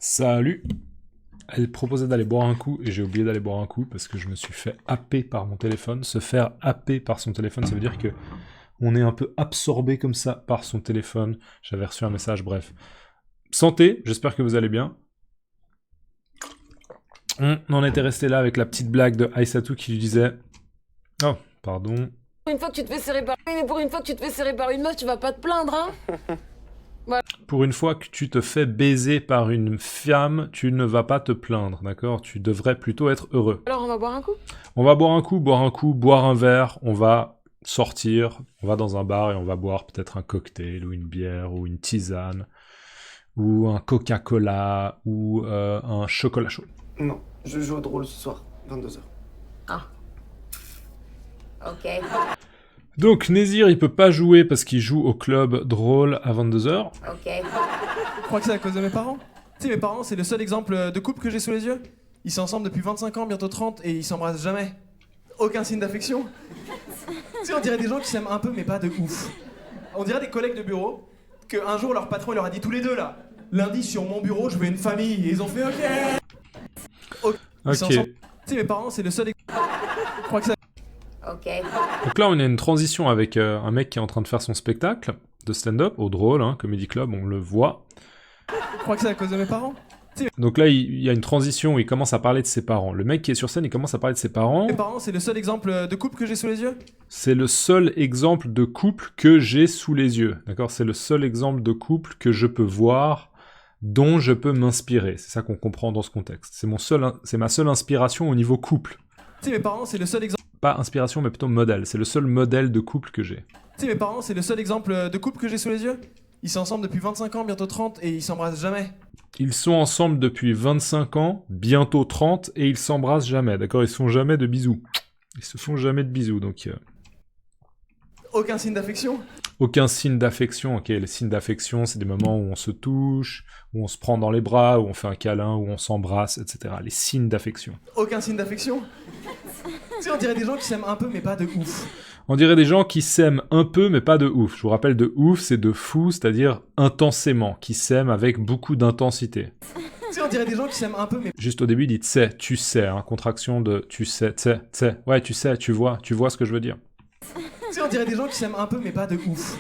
Salut. Elle proposait d'aller boire un coup et j'ai oublié d'aller boire un coup parce que je me suis fait happer par mon téléphone. Se faire happer par son téléphone, ça veut dire que on est un peu absorbé comme ça par son téléphone. J'avais reçu un message, bref. Santé, j'espère que vous allez bien. On en était resté là avec la petite blague de Aïssatou qui lui disait... Oh, pardon. Une fois que tu te fais serrer par... Oui, mais pour une fois que tu te fais serrer par une meuf, tu vas pas te plaindre, hein. Pour une fois que tu te fais baiser par une femme, tu ne vas pas te plaindre, d'accord? Tu devrais plutôt être heureux. Alors on va boire un coup? On va boire un coup, boire un verre, on va sortir, on va dans un bar et on va boire peut-être un cocktail ou une bière ou une tisane ou un Coca-Cola ou un chocolat chaud. Non, je joue au drôle ce soir, 22h. Ah. Ok. Donc Nézir, il peut pas jouer parce qu'il joue au club drôle à 22h. Ok. Je crois que c'est à cause de mes parents. Tu sais, mes parents, c'est le seul exemple de couple que j'ai sous les yeux. Ils sont ensemble depuis 25 ans, bientôt 30, et ils s'embrassent jamais. Aucun signe d'affection. Tu sais, on dirait des gens qui s'aiment un peu, mais pas de ouf. On dirait des collègues de bureau, qu'un jour leur patron il leur a dit tous les deux là, lundi sur mon bureau, je veux une famille, et ils ont fait ok. Ils sont ensemble. Tu sais, mes parents, c'est le seul exemple. Je crois que c'est... Ok. Donc là, on a une transition avec un mec qui est en train de faire son spectacle de stand-up au drôle, hein, Comedy Club, on le voit. Je crois que c'est à cause de mes parents. Donc là, il y a une transition où il commence à parler de ses parents. Le mec qui est sur scène, il commence à parler de ses parents. Mes parents, c'est le seul exemple de couple que j'ai sous les yeux. C'est le seul exemple de couple que j'ai sous les yeux. D'accord? C'est le seul exemple de couple que je peux voir, dont je peux m'inspirer. C'est ça qu'on comprend dans ce contexte. C'est ma seule inspiration au niveau couple. Tu sais, mes parents, c'est le seul exemple. Pas inspiration, mais plutôt modèle. C'est le seul modèle de couple que j'ai. Tu sais, mes parents, c'est le seul exemple de couple que j'ai sous les yeux. Ils sont ensemble depuis 25 ans, bientôt 30, et ils s'embrassent jamais. Ils sont ensemble depuis 25 ans, bientôt 30, et ils s'embrassent jamais. D'accord? Ils se font jamais de bisous. Ils se font jamais de bisous, donc... Aucun signe d'affection. Aucun signe d'affection. Ok, les signes d'affection, c'est des moments où on se touche, où on se prend dans les bras, où on fait un câlin, où on s'embrasse, etc. Les signes d'affection. Aucun signe d'affection. Tu sais, on dirait des gens qui s'aiment un peu, mais pas de ouf. On dirait des gens qui s'aiment un peu, mais pas de ouf. Je vous rappelle, de ouf, c'est de fou, c'est-à-dire intensément, qui s'aiment avec beaucoup d'intensité. Tu sais, on dirait des gens qui s'aiment un peu, mais... Juste au début, il dit t'sais, tu sais, hein, contraction de tu sais, t'sais. Ouais, tu sais, tu vois ce que je veux dire. Tu sais, on dirait des gens qui s'aiment un peu, mais pas de ouf.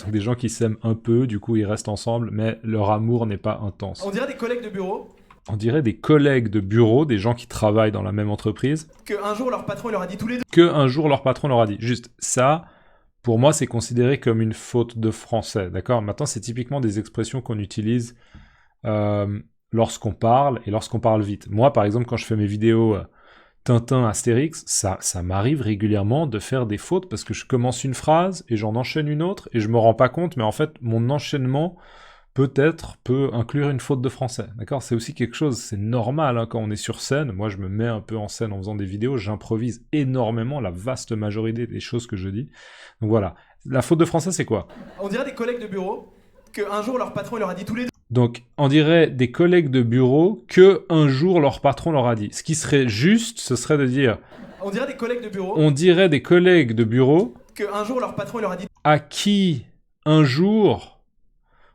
Donc des gens qui s'aiment un peu, du coup ils restent ensemble, mais leur amour n'est pas intense. On dirait des collègues de bureau. On dirait des collègues de bureau, des gens qui travaillent dans la même entreprise. Qu'un jour leur patron il leur a dit tous les deux. Qu'un jour leur patron leur a dit. Juste ça, pour moi c'est considéré comme une faute de français, d'accord? Maintenant c'est typiquement des expressions qu'on utilise lorsqu'on parle et lorsqu'on parle vite. Moi par exemple quand je fais mes vidéos Tintin, Astérix, ça m'arrive régulièrement de faire des fautes parce que je commence une phrase et j'en enchaîne une autre et je me rends pas compte, mais en fait mon enchaînement peut-être peut inclure une faute de français, d'accord? C'est aussi quelque chose, c'est normal hein, quand on est sur scène. Moi je me mets un peu en scène en faisant des vidéos, j'improvise énormément la vaste majorité des choses que je dis. Donc voilà, la faute de français c'est quoi? On dirait des collègues de bureau. Qu'un jour leur patron il leur a dit tous les deux. Donc, on dirait des collègues de bureau que un jour leur patron leur a dit. Ce qui serait juste, ce serait de dire... On dirait des collègues de bureau. On dirait des collègues de bureau... Qu'un jour leur patron il leur a dit... À qui, un jour,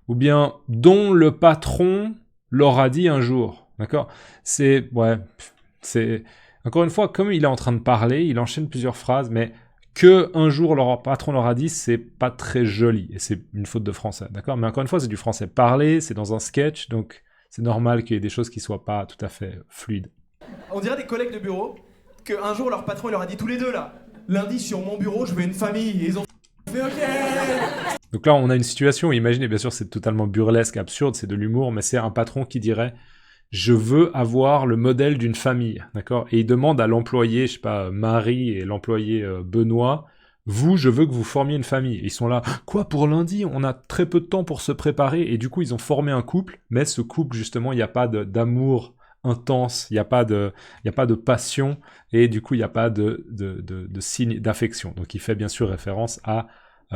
ou bien dont le patron leur a dit un jour. D'accord? C'est... Ouais, c'est... Encore une fois, comme il est en train de parler, il enchaîne plusieurs phrases, mais... Que un jour leur patron leur a dit, c'est pas très joli, et c'est une faute de français, d'accord? Mais encore une fois, c'est du français parlé, c'est dans un sketch, donc c'est normal qu'il y ait des choses qui soient pas tout à fait fluides. On dirait des collègues de bureau. Qu'un jour leur patron il leur a dit tous les deux là, lundi sur mon bureau, je veux une famille, et ils ont fait ok. Donc là, on a une situation, imaginez, bien sûr, c'est totalement burlesque, absurde, c'est de l'humour, mais c'est un patron qui dirait... Je veux avoir le modèle d'une famille, d'accord? Et il demande à l'employé, je sais pas, Marie et l'employé Benoît, vous, je veux que vous formiez une famille. Et ils sont là, quoi, pour lundi? On a très peu de temps pour se préparer. Et du coup, ils ont formé un couple, mais ce couple, justement, il n'y a pas d'amour intense, il n'y a pas de passion, et du coup, il n'y a pas de signe d'affection. Donc, il fait bien sûr référence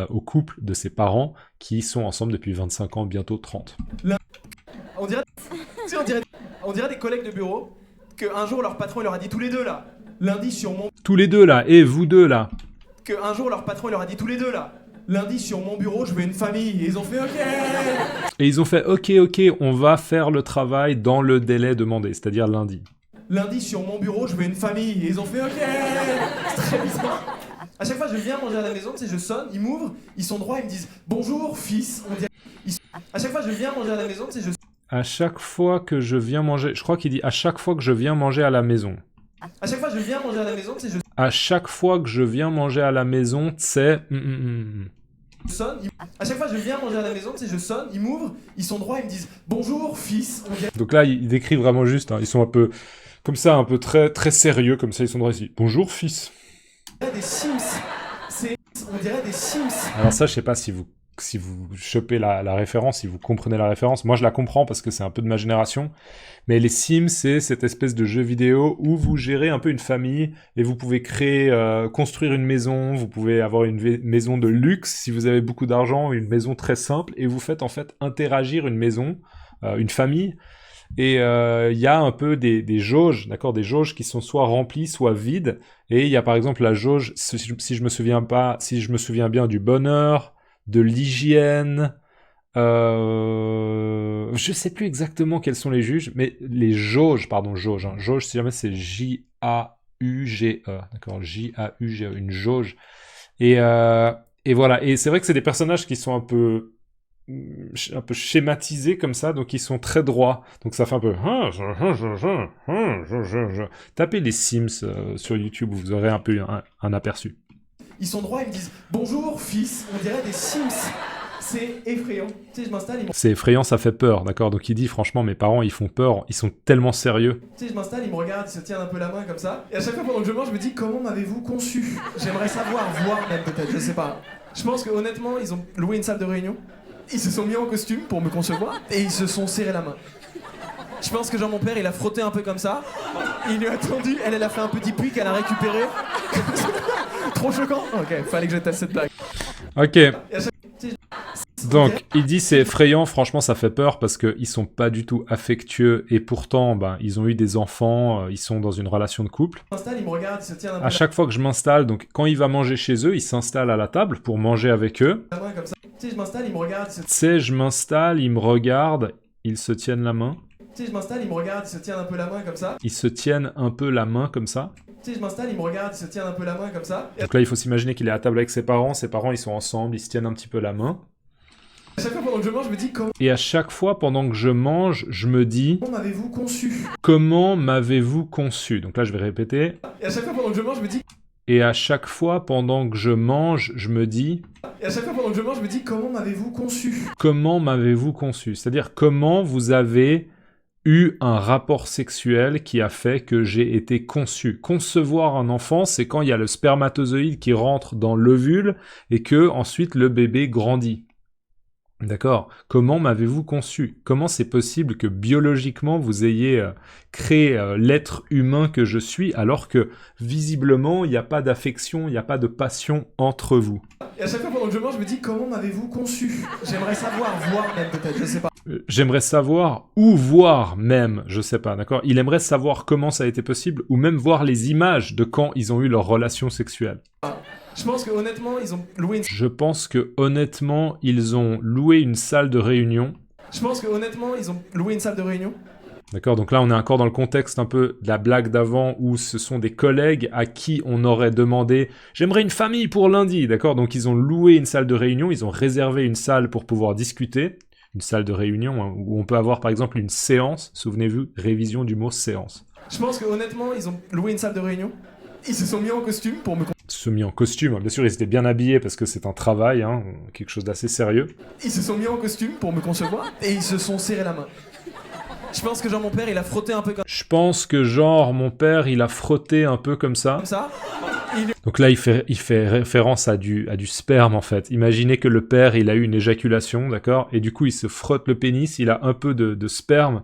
au couple de ses parents qui sont ensemble depuis 25 ans, bientôt 30. On dirait des collègues de bureau. Qu'un jour leur patron il leur a dit tous les deux là, lundi sur mon... Tous les deux là, et vous deux là. Qu'un jour leur patron il leur a dit tous les deux là, lundi sur mon bureau, je veux une famille. Et ils ont fait OK. Et ils ont fait ok, on va faire le travail dans le délai demandé, c'est-à-dire lundi. Lundi sur mon bureau, je veux une famille. Et ils ont fait OK. C'est très bizarre. À chaque fois que je viens manger à la maison, tu sais, je sonne, ils m'ouvrent, ils sont droits, ils me disent bonjour fils. On dirait... À chaque fois que je viens manger à la maison, tu sais, À chaque fois que je viens manger... Je crois qu'il dit à chaque fois que je viens manger à la maison. À chaque fois que je viens manger à la maison, tu sais, À chaque fois que je viens manger à la maison, c'est... je sonne. À chaque fois que je viens manger à la maison, tu sais, je sonne, ils m'ouvrent, ils sont droits, ils me disent bonjour fils. On dirait... Donc là, il décrit vraiment juste, hein, ils sont un peu comme ça, un peu très, très sérieux, comme ça, ils sont droits ici. Bonjour fils. Des Sims. On dirait des Sims. Alors ça, je sais pas si vous chopez la référence, si vous comprenez la référence. Moi, je la comprends parce que c'est un peu de ma génération. Mais les Sims, c'est cette espèce de jeu vidéo où vous gérez un peu une famille et vous pouvez créer, construire une maison. Vous pouvez avoir une maison de luxe si vous avez beaucoup d'argent, une maison très simple. Et vous faites en fait interagir une maison, une famille. Et il y a un peu des jauges, d'accord, des jauges qui sont soit remplies, soit vides. Et il y a par exemple la jauge, si je me souviens bien, du bonheur, de l'hygiène. Je sais plus exactement quels sont les juges, mais les jauges, hein. Jauge, si jamais c'est J-A-U-G-E, d'accord, J-A-U-G-E, une jauge. Et voilà. Et c'est vrai que c'est des personnages qui sont un peu schématisés comme ça, donc ils sont très droits. Donc ça fait un peu... Tapez les Sims sur YouTube, vous aurez un peu un aperçu. Ils sont droits, ils me disent bonjour fils. On dirait des Sims. C'est effrayant. Tu sais, je m'installe, C'est effrayant, ça fait peur, d'accord. Donc il dit franchement, mes parents, ils font peur, ils sont tellement sérieux. Tu sais, je m'installe, ils me regardent, ils se tiennent un peu la main comme ça. Et à chaque fois pendant que je mange, je me dis comment m'avez-vous conçu? J'aimerais savoir, voir même peut-être, je sais pas. Je pense que honnêtement, ils ont loué une salle de réunion. Ils se sont mis en costume pour me concevoir et ils se sont serrés la main. Je pense que genre mon père, il a frotté un peu comme ça. Il lui a tendu, elle a fait un petit puits qu'elle a récupéré. Trop choquant. Ok, fallait que je teste cette blague. Ok. Donc, il dit c'est effrayant, franchement ça fait peur parce qu'ils sont pas du tout affectueux et pourtant, ben, ils ont eu des enfants, ils sont dans une relation de couple. Il me regarde, il se tient un peu à chaque fois que je m'installe, donc quand il va manger chez eux, il s'installe à la table pour manger avec eux. la main comme ça. Tu sais, je m'installe, il me regarde, Tu sais, je m'installe, ils me regardent, ils se tiennent la main. Tu sais, je m'installe, il me regarde, il se tient un peu la main comme ça. Ils se tiennent un peu la main comme ça. Tu sais, je m'installe, il me regarde, il se tient un peu la main comme ça. Donc là, il faut s'imaginer qu'il est à table avec ses parents ils sont ensemble, ils se tiennent un petit peu la main. À chaque fois pendant que je mange, je me dis comment Et à chaque fois pendant que je mange, je me dis m'avez-vous conçu? comment m'avez-vous conçu? Donc là, je vais répéter. Et à chaque fois pendant que je mange, je me dis Et à chaque fois pendant que je mange, je me dis Et à chaque fois pendant que je mange, je me dis comment m'avez-vous conçu? comment m'avez-vous conçu? C'est-à-dire comment vous avez eu un rapport sexuel qui a fait que j'ai été conçu. Concevoir un enfant, c'est quand il y a le spermatozoïde qui rentre dans l'ovule et que ensuite le bébé grandit. D'accord. Comment m'avez-vous conçu? Comment c'est possible que biologiquement vous ayez créé l'être humain que je suis alors que visiblement il n'y a pas d'affection, il n'y a pas de passion entre vous? Et à chaque fois pendant que je mange, je me dis comment m'avez-vous conçu? J'aimerais savoir, voir même peut-être, je sais pas. J'aimerais savoir, ou voir même, je sais pas, d'accord? Il aimerait savoir comment ça a été possible, ou même voir les images de quand ils ont eu leur relation sexuelle. Je pense que honnêtement, ils ont loué une... Je pense que honnêtement, ils ont loué une salle de réunion. Je pense que honnêtement, ils ont loué une salle de réunion. D'accord, donc là on est encore dans le contexte un peu de la blague d'avant où ce sont des collègues à qui on aurait demandé « J'aimerais une famille pour lundi », d'accord? Donc ils ont loué une salle de réunion, ils ont réservé une salle pour pouvoir discuter, une salle de réunion hein, où on peut avoir par exemple une séance, souvenez-vous, révision du mot séance. Je pense que honnêtement, ils ont loué une salle de réunion. Ils se sont mis en costume pour me... Ils se sont mis en costume, bien sûr ils étaient bien habillés parce que c'est un travail, hein, quelque chose d'assez sérieux. Ils se sont mis en costume pour me concevoir et ils se sont serrés la main. Je pense que genre mon père il a frotté un peu comme Je pense que genre mon père il a frotté un peu comme ça. Donc là il fait référence à du sperme en fait. Imaginez que le père il a eu une éjaculation, d'accord? Et du coup il se frotte le pénis, il a un peu de sperme,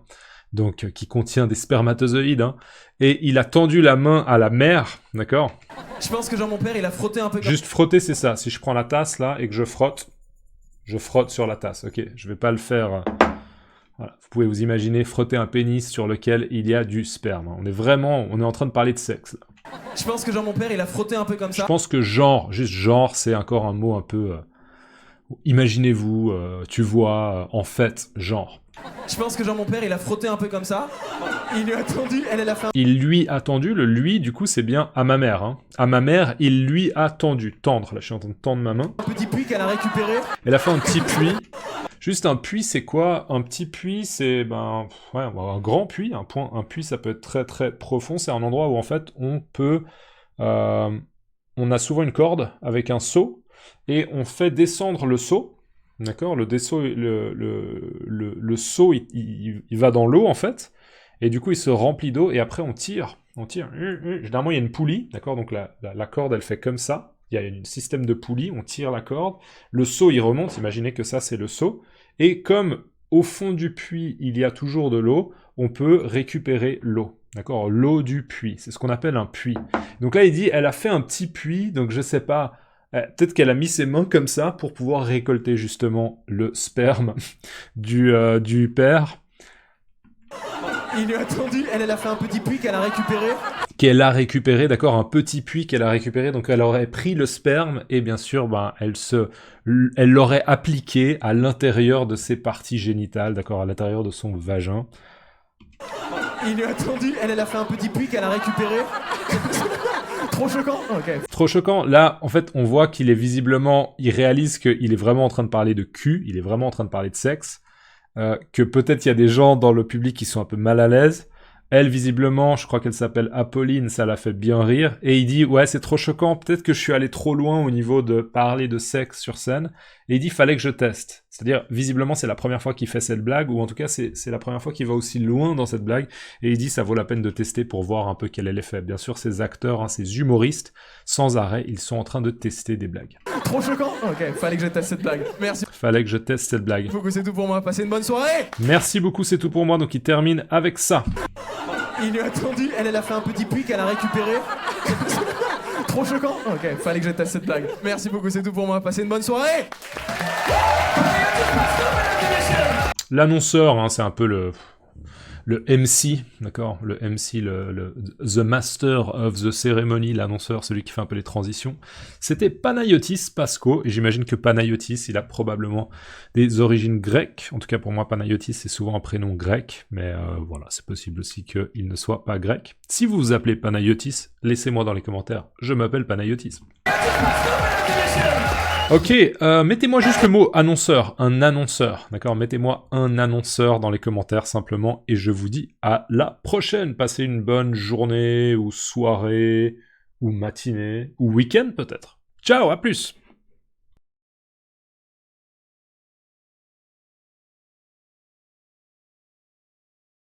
donc qui contient des spermatozoïdes, hein, et il a tendu la main à la mère, d'accord? Je pense que genre mon père il a frotté un peu comme... Juste frotter c'est ça, si je prends la tasse là et que je frotte sur la tasse, ok? Je vais pas le faire... Voilà. Vous pouvez vous imaginer frotter un pénis sur lequel il y a du sperme. On est en train de parler de sexe. Là. Je pense que genre mon père il a frotté un peu comme ça. Je pense que genre, juste genre, c'est encore un mot un peu Imaginez-vous, tu vois, en fait, genre. Je pense que genre mon père il a frotté un peu comme ça. Il lui a tendu, elle a fait Il lui a tendu, le lui, du coup, c'est bien à ma mère. Hein. À ma mère, il lui a tendu. Tendre, là, je suis en train de tendre ma main. un petit puits qu'elle a récupéré. Elle a fait un petit puits. Juste un puits, c'est quoi? Un petit puits, c'est ouais, un grand puits. Un puits, ça peut être très très profond. C'est un endroit où en fait on peut, on a souvent une corde avec un seau et on fait descendre le seau. D'accord? Le seau, il va dans l'eau en fait, et du coup il se remplit d'eau et après on tire. Généralement il y a une poulie, d'accord? Donc la corde elle fait comme ça. Il y a un système de poulie, on tire la corde, le seau il remonte, imaginez que ça c'est le seau, et comme au fond du puits il y a toujours de l'eau, on peut récupérer l'eau, d'accord? L'eau du puits, c'est ce qu'on appelle un puits. Donc là il dit, elle a fait un petit puits, donc je sais pas, peut-être qu'elle a mis ses mains comme ça pour pouvoir récolter justement le sperme du père. Il lui a tendu, elle a fait un petit puits qu'elle a récupéré. Qu'elle a récupéré, d'accord, un petit puits qu'elle a récupéré, donc elle aurait pris le sperme et bien sûr, elle l'aurait appliqué à l'intérieur de ses parties génitales, d'accord, à l'intérieur de son vagin. Il lui a tendu, elle a fait un petit puits qu'elle a récupéré. Trop choquant. Ok. Trop choquant. Là, en fait, on voit qu'il est visiblement, il réalise qu'il est vraiment en train de parler de cul, il est vraiment en train de parler de sexe, que peut-être il y a des gens dans le public qui sont un peu mal à l'aise. Elle, visiblement, je crois qu'elle s'appelle Apolline, ça la fait bien rire. Et il dit, ouais, c'est trop choquant, peut-être que je suis allé trop loin au niveau de parler de sexe sur scène. Et il dit, fallait que je teste. C'est-à-dire, visiblement, c'est la première fois qu'il fait cette blague, ou en tout cas, c'est la première fois qu'il va aussi loin dans cette blague. Et il dit, ça vaut la peine de tester pour voir un peu quel est l'effet. Bien sûr, ces acteurs, hein, ces humoristes, sans arrêt, ils sont en train de tester des blagues. Trop choquant. Ok, fallait que je teste cette blague. Merci. Fallait que je teste cette blague. Beaucoup, c'est tout pour moi. Passez une bonne soirée. Merci beaucoup, c'est tout pour moi. Donc il termine avec ça. Il lui a tendu, elle a fait un petit puits qu'elle a récupéré. Trop choquant. Ok, fallait que je teste cette blague. Merci beaucoup, c'est tout pour moi. Passez une bonne soirée. L'annonceur, hein, c'est un peu le MC, d'accord? Le MC, The Master of the Ceremony, l'annonceur, celui qui fait un peu les transitions. C'était Panayotis Pasco, et j'imagine que Panayotis, il a probablement des origines grecques. En tout cas, pour moi, Panayotis, c'est souvent un prénom grec, mais voilà, c'est possible aussi qu'il ne soit pas grec. Si vous vous appelez Panayotis, laissez-moi dans les commentaires. Je m'appelle Panayotis. Ok, mettez-moi juste le mot annonceur, un annonceur, d'accord? Mettez-moi un annonceur dans les commentaires simplement, et je vous dis à la prochaine. Passez une bonne journée, ou soirée, ou matinée, ou week-end peut-être. Ciao, à plus!